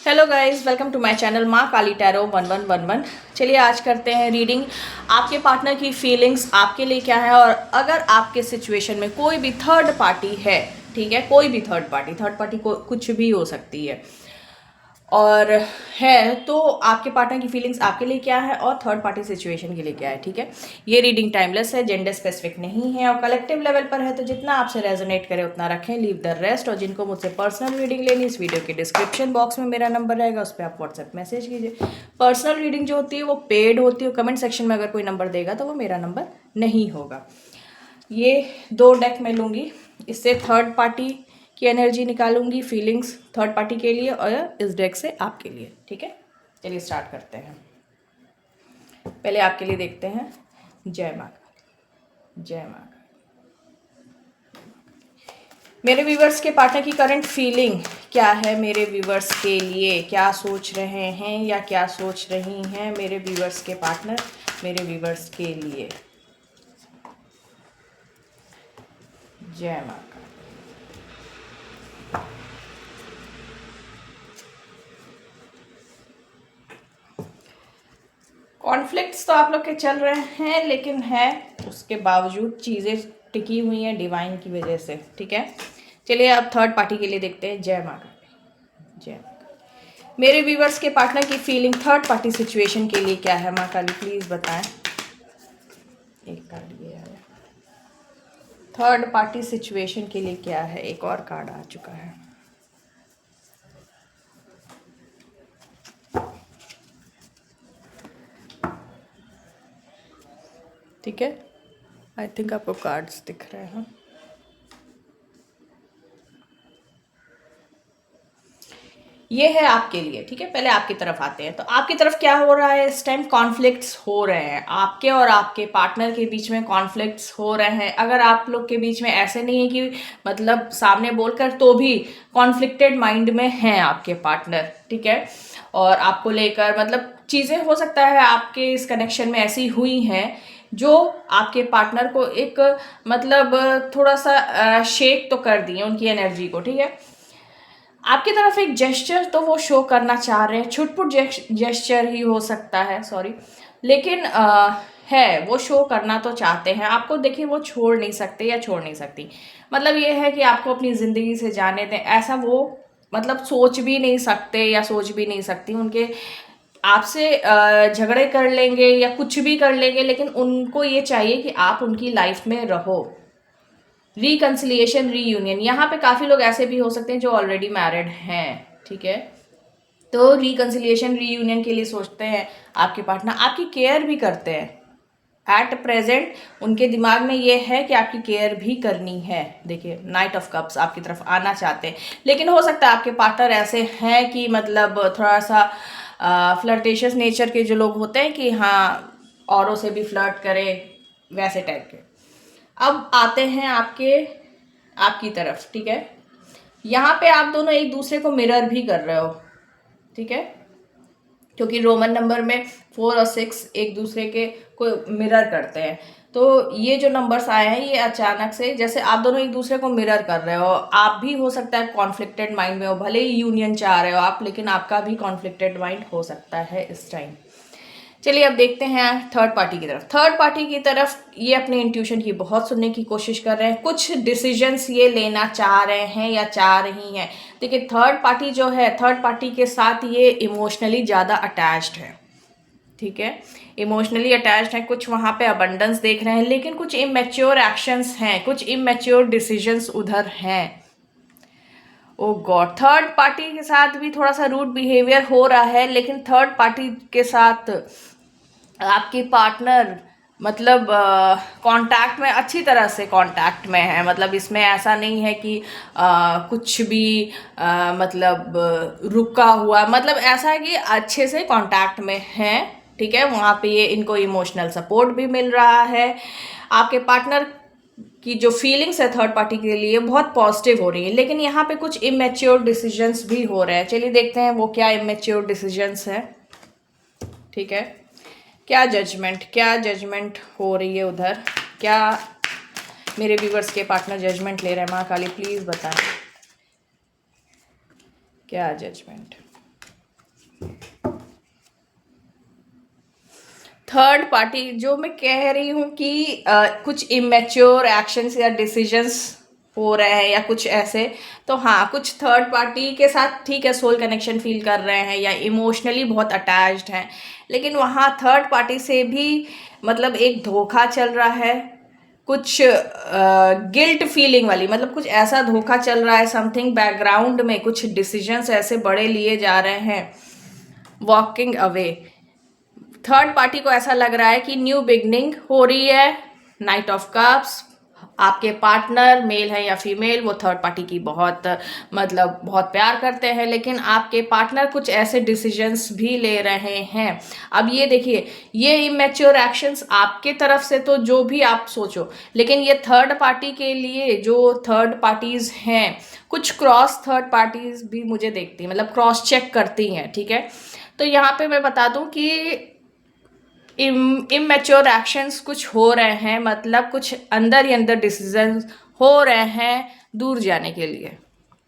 Hello guys, welcome to my channel Maa Kali tarot 1111। चलिए आज करते हैं रीडिंग। आपके पार्टनर की फीलिंग्स आपके लिए क्या है, और अगर आपके सिचुएशन में कोई भी थर्ड पार्टी है, ठीक है, कोई भी थर्ड पार्टी को कुछ भी हो सकती है और है, तो आपके पार्टनर की फीलिंग्स आपके लिए क्या है और थर्ड पार्टी सिचुएशन के लिए क्या है। ठीक है, ये रीडिंग टाइमलेस है, जेंडर स्पेसिफिक नहीं है और कलेक्टिव लेवल पर है, तो जितना आपसे रेजोनेट करे उतना रखें, लीव द रेस्ट। और जिनको मुझसे पर्सनल रीडिंग लेनी, इस वीडियो के डिस्क्रिप्शन बॉक्स में मेरा नंबर रहेगा, उस पर आप व्हाट्सएप मैसेज कीजिए। पर्सनल रीडिंग जो होती है वो पेड होती है, कमेंट सेक्शन में अगर कोई नंबर देगा तो वो मेरा नंबर नहीं होगा। ये 2 डेक मैं लूँगी, इससे थर्ड पार्टी की एनर्जी निकालूंगी, फीलिंग्स थर्ड पार्टी के लिए, और इस डेक से आपके लिए। ठीक है, चलिए स्टार्ट करते हैं। पहले आपके लिए देखते हैं। जय माँ काली, जय माँ काली। मेरे व्यूवर्स के पार्टनर की करंट फीलिंग क्या है, मेरे व्यूवर्स के लिए क्या सोच रहे हैं या क्या सोच रही हैं मेरे व्यूवर्स के पार्टनर मेरे व्यूवर्स के लिए। जय माँ काली। कॉन्फ्लिक्ट्स तो आप लोग के चल रहे हैं, लेकिन है उसके बावजूद चीज़ें टिकी हुई हैं डिवाइन की वजह से। ठीक है, चलिए अब थर्ड पार्टी के लिए देखते हैं। जय माँ काली, जय माँ काली। मेरे व्यूवर्स के पार्टनर की फीलिंग थर्ड पार्टी सिचुएशन के लिए क्या है, माँ काली प्लीज़ बताएं। एक कार्ड ये आया, थर्ड पार्टी सिचुएशन के लिए क्या है। एक और कार्ड आ चुका है। ठीक है, आई थिंक आपको कार्ड्स दिख रहे हैं। ये है आपके लिए। ठीक है, पहले आपकी तरफ आते हैं। तो आपकी तरफ क्या हो रहा है इस टाइम? कॉन्फ्लिक्ट्स हो रहे हैं, आपके और आपके पार्टनर के बीच में कॉन्फ्लिक्ट्स हो रहे हैं। अगर आप लोग के बीच में ऐसे नहीं है कि मतलब सामने बोलकर, तो भी कॉन्फ्लिक्टेड माइंड में हैं आपके पार्टनर। ठीक है, और आपको लेकर मतलब चीज़ें हो सकता है आपके इस कनेक्शन में ऐसी हुई हैं जो आपके पार्टनर को एक मतलब थोड़ा सा शेक तो कर दिए उनकी एनर्जी को। ठीक है, आपकी तरफ एक जेस्चर तो वो शो करना चाह रहे हैं, छुटपुट जेस्चर ही हो सकता है, सॉरी, लेकिन है वो शो करना तो चाहते हैं आपको। देखिए, वो छोड़ नहीं सकते या छोड़ नहीं सकती, मतलब ये है कि आपको अपनी ज़िंदगी से जाने दें, ऐसा वो मतलब सोच भी नहीं सकते या सोच भी नहीं सकती। उनके आपसे झगड़े कर लेंगे या कुछ भी कर लेंगे, लेकिन उनको ये चाहिए कि आप उनकी लाइफ में रहो। रिकन्सिलिएशन, रीयूनियन, यहाँ पे काफ़ी लोग ऐसे भी हो सकते हैं जो ऑलरेडी मैरिड हैं। ठीक है, तो रिकन्सिलिएशन रीयूनियन के लिए सोचते हैं आपके पार्टनर, आपकी केयर भी करते हैं। एट प्रेजेंट उनके दिमाग में ये है कि आपकी केयर भी करनी है। देखिए, नाइट ऑफ कप्स आपकी तरफ आना चाहते हैं, लेकिन हो सकता है आपके पार्टनर ऐसे हैं कि मतलब थोड़ा सा फ्लर्टेशियस नेचर के जो लोग होते हैं कि हाँ औरों से भी फ्लर्ट करे, वैसे टाइप के। अब आते हैं आपकी तरफ। ठीक है, यहाँ पे आप दोनों एक दूसरे को मिरर भी कर रहे हो। ठीक है, क्योंकि रोमन नंबर में 4 और 6 एक दूसरे के को मिरर करते हैं। तो ये जो नंबर्स आए हैं, ये अचानक से जैसे आप दोनों एक दूसरे को मिरर कर रहे हो। आप भी हो सकता है कॉन्फ्लिक्टेड माइंड में हो, भले ही यूनियन चाह रहे हो आप, लेकिन आपका भी कॉन्फ्लिक्टेड माइंड हो सकता है इस टाइम। चलिए अब देखते हैं थर्ड पार्टी की तरफ। थर्ड पार्टी की तरफ ये अपने इंट्यूशन की बहुत सुनने की कोशिश कर रहे हैं, कुछ डिसीजंस ये लेना चाह रहे हैं या चाह रही हैं। देखिए, थर्ड पार्टी जो है, थर्ड पार्टी के साथ ये इमोशनली ज़्यादा अटैच्ड है। ठीक है, इमोशनली अटैच्ड है, कुछ वहाँ पे अबंडेंस देख रहे हैं, लेकिन कुछ इमेच्योर एक्शंस हैं, कुछ इमेच्योर डिसीजंस उधर हैं। ओ गॉड, थर्ड पार्टी के साथ भी थोड़ा सा रूड बिहेवियर हो रहा है, लेकिन थर्ड पार्टी के साथ आपकी पार्टनर मतलब कांटेक्ट में, अच्छी तरह से कांटेक्ट में है। मतलब इसमें ऐसा नहीं है कि कुछ भी मतलब रुका हुआ, मतलब ऐसा है कि अच्छे से कांटेक्ट में है। ठीक है, वहाँ पे ये इनको इमोशनल सपोर्ट भी मिल रहा है। आपके पार्टनर की जो फीलिंग्स है थर्ड पार्टी के लिए बहुत पॉजिटिव हो रही है, लेकिन यहाँ पे कुछ इमेच्योर डिसीजंस भी हो रहे हैं। चलिए देखते हैं वो क्या इमेच्योर डिसीजंस है। ठीक है, क्या जजमेंट हो रही है उधर, क्या मेरे व्यूवर्स के पार्टनर जजमेंट ले रहे हैं? माँ काली प्लीज़ बताएं, क्या जजमेंट। थर्ड पार्टी जो मैं कह रही हूँ कि कुछ इमेच्योर एक्शंस या डिसीजंस हो रहे हैं या कुछ ऐसे, तो हाँ कुछ थर्ड पार्टी के साथ ठीक है सोल कनेक्शन फील कर रहे हैं या इमोशनली बहुत अटैच्ड हैं, लेकिन वहाँ थर्ड पार्टी से भी मतलब एक धोखा चल रहा है, कुछ गिल्ट फीलिंग वाली, मतलब कुछ ऐसा धोखा चल रहा है, समथिंग बैकग्राउंड में कुछ डिसीजंस ऐसे बड़े लिए जा रहे हैं, वॉकिंग अवे। थर्ड पार्टी को ऐसा लग रहा है कि न्यू बिगनिंग हो रही है। नाइट ऑफ कप्स, आपके पार्टनर मेल है या फीमेल, वो थर्ड पार्टी की बहुत मतलब बहुत प्यार करते हैं, लेकिन आपके पार्टनर कुछ ऐसे डिसीजंस भी ले रहे हैं। अब ये देखिए, ये इमेच्योर एक्शंस आपके तरफ से तो जो भी आप सोचो, लेकिन ये थर्ड पार्टी के लिए जो थर्ड पार्टीज हैं, कुछ क्रॉस थर्ड पार्टीज भी मुझे देखती हैं, मतलब क्रॉस चेक करती हैं, ठीक है। तो यहाँ पे मैं बता दूं कि इमेच्योर एक्शंस कुछ हो रहे हैं, मतलब कुछ अंदर ही अंदर डिसीजन हो रहे हैं दूर जाने के लिए,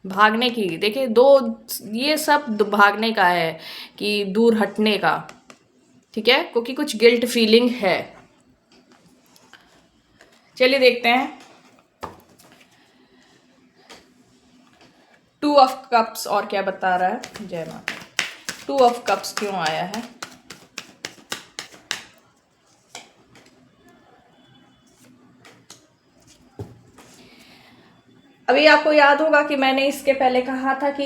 भागने की। देखिए दो, ये सब भागने का है कि दूर हटने का, ठीक है, क्योंकि कुछ गिल्ट फीलिंग है। चलिए देखते हैं 2 ऑफ कप्स और क्या बता रहा है। जय माता। 2 ऑफ कप्स क्यों आया है? अभी आपको याद होगा कि मैंने इसके पहले कहा था कि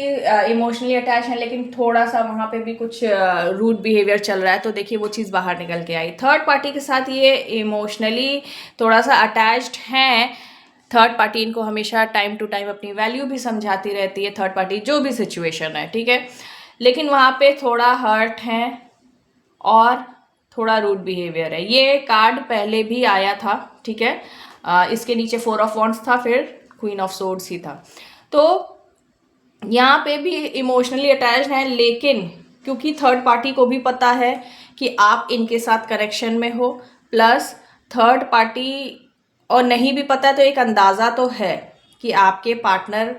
इमोशनली अटैच है, लेकिन थोड़ा सा वहाँ पे भी कुछ रूड बिहेवियर चल रहा है, तो देखिए वो चीज़ बाहर निकल के आई। थर्ड पार्टी के साथ ये इमोशनली थोड़ा सा अटैच्ड हैं। थर्ड पार्टी इनको हमेशा टाइम टू टाइम अपनी वैल्यू भी समझाती रहती है, थर्ड पार्टी जो भी सिचुएशन है, ठीक है, लेकिन वहाँ पे थोड़ा हर्ट है और थोड़ा रूड बिहेवियर है। ये कार्ड पहले भी आया था, ठीक है, इसके नीचे 4 ऑफ वॉन्ड्स था, फिर क्वीन ऑफ सोर्ड्स ही था। तो यहाँ पे भी इमोशनली अटैच्ड हैं, लेकिन क्योंकि थर्ड पार्टी को भी पता है कि आप इनके साथ कनेक्शन में हो, प्लस थर्ड पार्टी और नहीं भी पता तो एक अंदाज़ा तो है कि आपके पार्टनर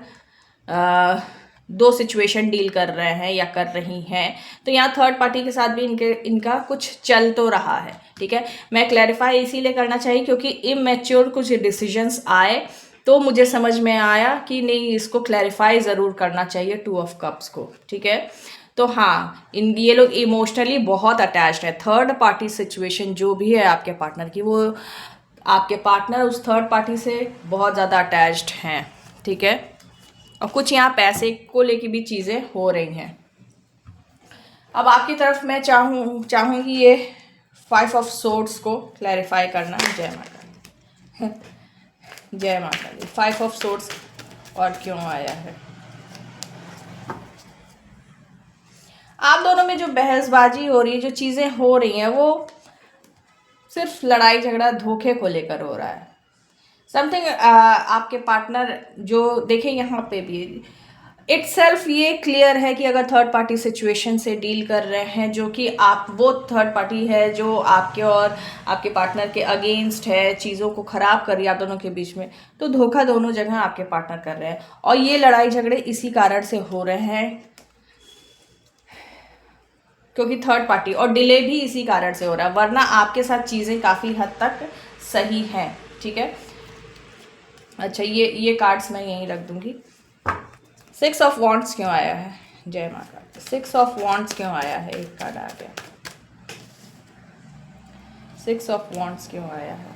दो सिचुएशन डील कर रहे हैं या कर रही हैं, तो यहाँ थर्ड पार्टी के साथ भी इनका कुछ चल तो रहा है, ठीक है। मैं क्लैरिफाई इसीलिए करना चाहिए क्योंकि इमेच्योर कुछ डिसीजंस आए, तो मुझे समझ में आया कि नहीं, इसको क्लैरिफाई ज़रूर करना चाहिए 2 ऑफ कप्स को, ठीक है। तो हाँ, ये लोग इमोशनली बहुत अटैच्ड है। थर्ड पार्टी सिचुएशन जो भी है आपके पार्टनर की, वो आपके पार्टनर उस थर्ड पार्टी से बहुत ज़्यादा अटैच्ड हैं, ठीक है। और कुछ यहाँ पैसे को लेके भी चीज़ें हो रही हैं। अब आपकी तरफ मैं चाहूँगी ये 5 ऑफ सोर्ड्स को क्लैरिफाई करना। जय माता दी। जय माता दी। 5 ऑफ सोर्ड्स और क्यों आया है? आप दोनों में जो बहसबाजी हो रही है, जो चीज़ें हो रही हैं, वो सिर्फ लड़ाई झगड़ा धोखे को लेकर हो रहा है। समथिंग आपके पार्टनर जो देखें यहाँ पे भी इटसेल्फ ये क्लियर है कि अगर थर्ड पार्टी सिचुएशन से डील कर रहे हैं, जो कि आप वो थर्ड पार्टी है जो आपके और आपके पार्टनर के अगेंस्ट है, चीज़ों को ख़राब कर रही है आप दोनों के बीच में, तो धोखा दोनों जगह आपके पार्टनर कर रहे हैं। और ये लड़ाई झगड़े इसी कारण से हो रहे हैं क्योंकि थर्ड पार्टी, और डिले भी इसी कारण से हो रहा है, वरना आपके साथ चीज़ें काफ़ी हद तक सही हैं, ठीक है। अच्छा, ये कार्ड्स मैं यहीं रख दूंगी। 6 ऑफ वॉन्ड्स क्यों आया है? जय माता दी। 6 ऑफ वॉन्ड्स क्यों आया है? एक कार्ड आ गया। 6 ऑफ वॉन्ड्स क्यों आया है?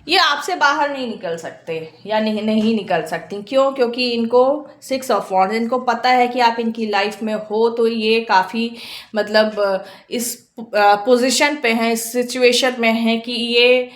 ये आपसे बाहर नहीं निकल सकते या नहीं निकल सकती। क्यों? क्योंकि इनको 6 ऑफ वॉन्ड्स, इनको पता है कि आप इनकी लाइफ में हो, तो ये काफ़ी मतलब इस पोजीशन पे हैं, इस सिचुएशन में हैं कि ये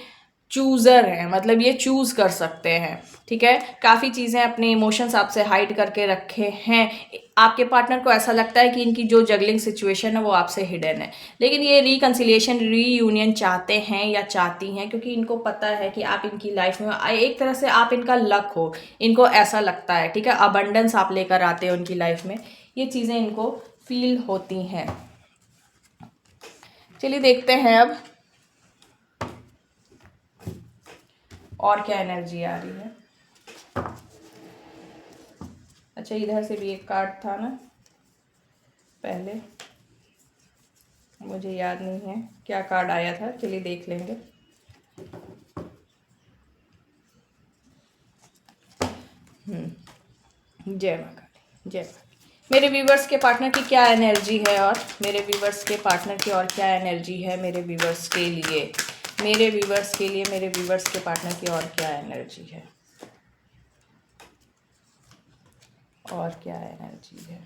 चूज़र हैं, मतलब ये चूज़ कर सकते हैं, ठीक है। काफ़ी चीज़ें अपने इमोशंस आपसे हाइड करके रखे हैं। आपके पार्टनर को ऐसा लगता है कि इनकी जो जगलिंग सिचुएशन है वो आपसे हिडन है, लेकिन ये रिकन्सिलिएशन रीयूनियन चाहते हैं या चाहती हैं, क्योंकि इनको पता है कि आप इनकी लाइफ में एक तरह से आप इनका लक हो, इनको ऐसा लगता है, ठीक है। अबंडेंस आप लेकर आते हो उनकी लाइफ में, ये चीज़ें इनको फील होती हैं। चलिए देखते हैं अब और क्या एनर्जी आ रही है। अच्छा, इधर से भी एक कार्ड था ना पहले, मुझे याद नहीं है क्या कार्ड आया था, चलिए देख लेंगे। जय माँ काली, जय माँ। मेरे व्यूवर्स के पार्टनर की क्या एनर्जी है, और मेरे व्यूवर्स के पार्टनर की और क्या एनर्जी है मेरे व्यूवर्स के लिए, मेरे व्यूवर्स के लिए, मेरे व्यूवर्स के पार्टनर की और क्या एनर्जी है, और क्या एनर्जी है।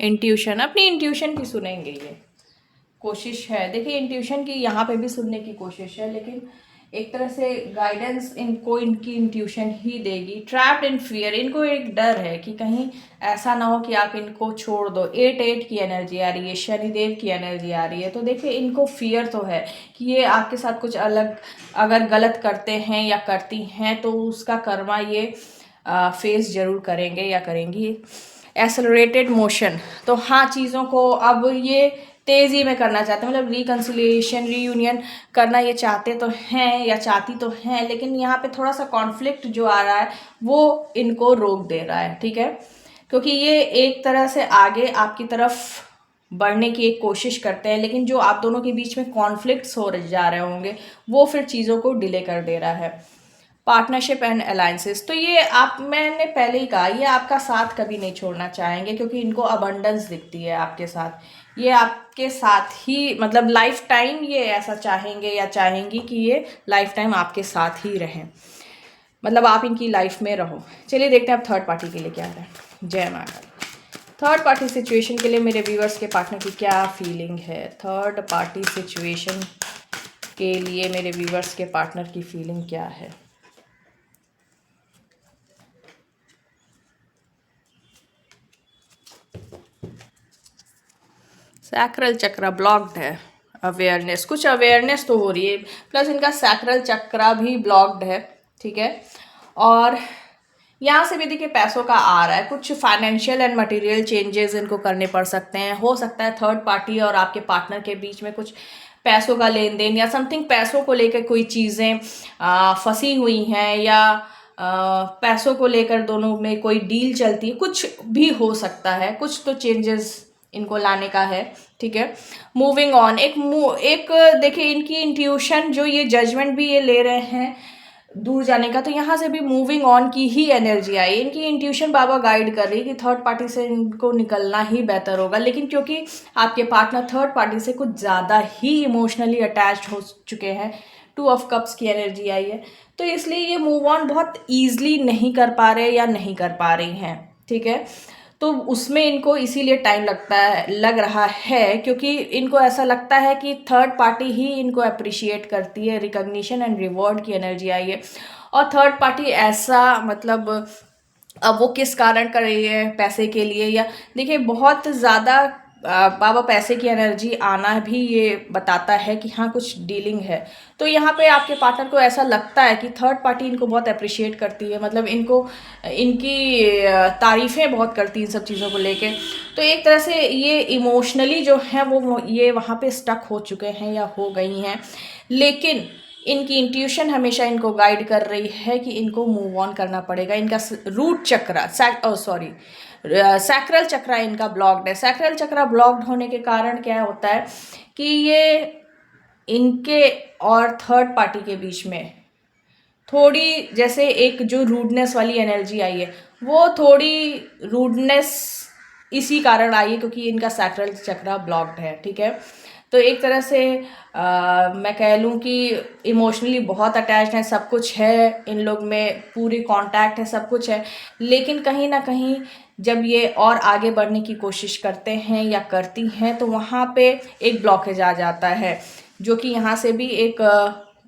इंट्यूशन, अपनी इंट्यूशन की सुनेंगे, ये कोशिश है। देखिए इंट्यूशन की यहाँ पे भी सुनने की कोशिश है, लेकिन एक तरह से गाइडेंस इनको इनकी इंट्यूशन ही देगी। ट्रैप्ड इन फियर, इनको एक डर है कि कहीं ऐसा ना हो कि आप इनको छोड़ दो। 8 की एनर्जी आ रही है, शनिदेव की एनर्जी आ रही है। तो देखिए इनको फियर तो है कि ये आपके साथ कुछ अलग अगर गलत करते हैं या करती हैं तो उसका कर्मा ये फेस जरूर करेंगे या करेंगी। एक्सेलरेटेड मोशन, तो हाँ चीज़ों को अब ये तेज़ी में करना चाहते हैं, मतलब रिकन्सिलिएशन, रीयूनियन करना ये चाहते तो हैं या चाहती तो हैं, लेकिन यहाँ पे थोड़ा सा कॉन्फ्लिक्ट जो आ रहा है वो इनको रोक दे रहा है, ठीक है। क्योंकि ये एक तरह से आगे आपकी तरफ बढ़ने की एक कोशिश करते हैं, लेकिन जो आप दोनों के बीच में कॉन्फ्लिक्ट्स हो जा रहे होंगे वो फिर चीज़ों को डिले कर दे रहा है। पार्टनरशिप एंड अलायंसेस, तो ये आप, मैंने पहले ही कहा, ये आपका साथ कभी नहीं छोड़ना चाहेंगे क्योंकि इनको अबंडेंस दिखती है आपके साथ। ये आपके साथ ही मतलब लाइफ टाइम ये ऐसा चाहेंगे या चाहेंगी कि ये लाइफ टाइम आपके साथ ही रहें, मतलब आप इनकी लाइफ में रहो। चलिए देखते हैं अब थर्ड पार्टी के लिए क्या है। जय माँ काली। थर्ड पार्टी सिचुएशन के लिए मेरे व्यूअर्स के पार्टनर की क्या फीलिंग है, थर्ड पार्टी सिचुएशन के लिए मेरे व्यूअर्स के पार्टनर की फीलिंग क्या है। सैक्रल चक्र ब्लॉक्ड है, अवेयरनेस, कुछ अवेयरनेस तो हो रही है, प्लस इनका सैक्रल चक्र भी ब्लॉक्ड है, ठीक है। और यहाँ से भी देखिए पैसों का आ रहा है, कुछ फाइनेंशियल एंड मटेरियल चेंजेस इनको करने पड़ सकते हैं। हो सकता है थर्ड पार्टी और आपके पार्टनर के बीच में कुछ पैसों का लेन देन या समथिंग, पैसों को लेकर कोई चीज़ें फंसी हुई हैं, या पैसों को लेकर दोनों में कोई डील चलती है, कुछ भी हो सकता है। कुछ तो चेंजेस इनको लाने का है, ठीक है। मूविंग ऑन, एक देखिए इनकी इंट्यूशन जो ये जजमेंट भी ये ले रहे हैं दूर जाने का, तो यहाँ से भी मूविंग ऑन की ही एनर्जी आई। इनकी इंट्यूशन बाबा गाइड कर रही है कि थर्ड पार्टी से इनको निकलना ही बेहतर होगा, लेकिन क्योंकि आपके पार्टनर थर्ड पार्टी से कुछ ज़्यादा ही इमोशनली अटैच्ड हो चुके हैं, 2 ऑफ कप्स की एनर्जी आई है, तो इसलिए ये मूव ऑन बहुत ईजली नहीं कर पा रहे या नहीं कर पा रही हैं, ठीक है। तो उसमें इनको इसीलिए टाइम लग रहा है क्योंकि इनको ऐसा लगता है कि थर्ड पार्टी ही इनको अप्रिशिएट करती है। रिकॉग्निशन एंड रिवॉर्ड की एनर्जी आई है, और थर्ड पार्टी ऐसा मतलब अब वो किस कारण कर रही है, पैसे के लिए, या देखिए बहुत ज़्यादा बाबा पैसे की एनर्जी आना भी ये बताता है कि हाँ कुछ डीलिंग है। तो यहाँ पे आपके पार्टनर को ऐसा लगता है कि थर्ड पार्टी इनको बहुत अप्रिशिएट करती है, मतलब इनको इनकी तारीफ़ें बहुत करती हैं इन सब चीज़ों को लेके। तो एक तरह से ये इमोशनली जो है वो ये वहाँ पे स्टक हो चुके हैं या हो गई हैं, लेकिन इनकी इंट्यूशन हमेशा इनको गाइड कर रही है कि इनको मूव ऑन करना पड़ेगा। इनका रूट चक्र सैक्रल चक्र इनका ब्लॉक्ड है। सैक्रल चक्र ब्लॉक्ड होने के कारण क्या होता है कि ये इनके और थर्ड पार्टी के बीच में थोड़ी, जैसे एक जो रूडनेस वाली एनर्जी आई है वो थोड़ी रूडनेस इसी कारण आई है क्योंकि इनका सैक्रल चक्र ब्लॉक्ड है, ठीक है। तो एक तरह से मैं कह लूँ कि इमोशनली बहुत अटैच्ड है, सब कुछ है इन लोग में, पूरी कांटेक्ट है, सब कुछ है, लेकिन कहीं ना कहीं जब ये और आगे बढ़ने की कोशिश करते हैं या करती हैं तो वहाँ पे एक ब्लॉकेज आ जाता है, जो कि यहाँ से भी एक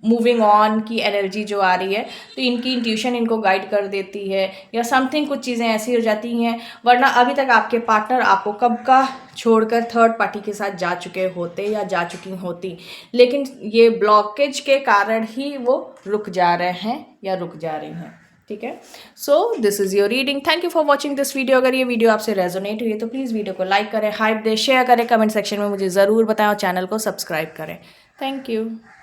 मूविंग ऑन की एनर्जी जो आ रही है, तो इनकी इंट्यूशन इनको गाइड कर देती है या समथिंग, कुछ चीज़ें ऐसी हो जाती हैं। वरना अभी तक आपके पार्टनर आपको कब का छोड़कर थर्ड पार्टी के साथ जा चुके होते या जा चुकी होती, लेकिन ये ब्लॉकेज के कारण ही वो रुक जा रहे हैं या रुक जा रही हैं, ठीक है। So this is your reading. Thank you for watching this video. अगर ये वीडियो आपसे रेजोनेट हुई है तो प्लीज़ वीडियो को लाइक करें, हाइप दें, शेयर करें, कमेंट सेक्शन में मुझे ज़रूर बताएं और चैनल को सब्सक्राइब करें। Thank you.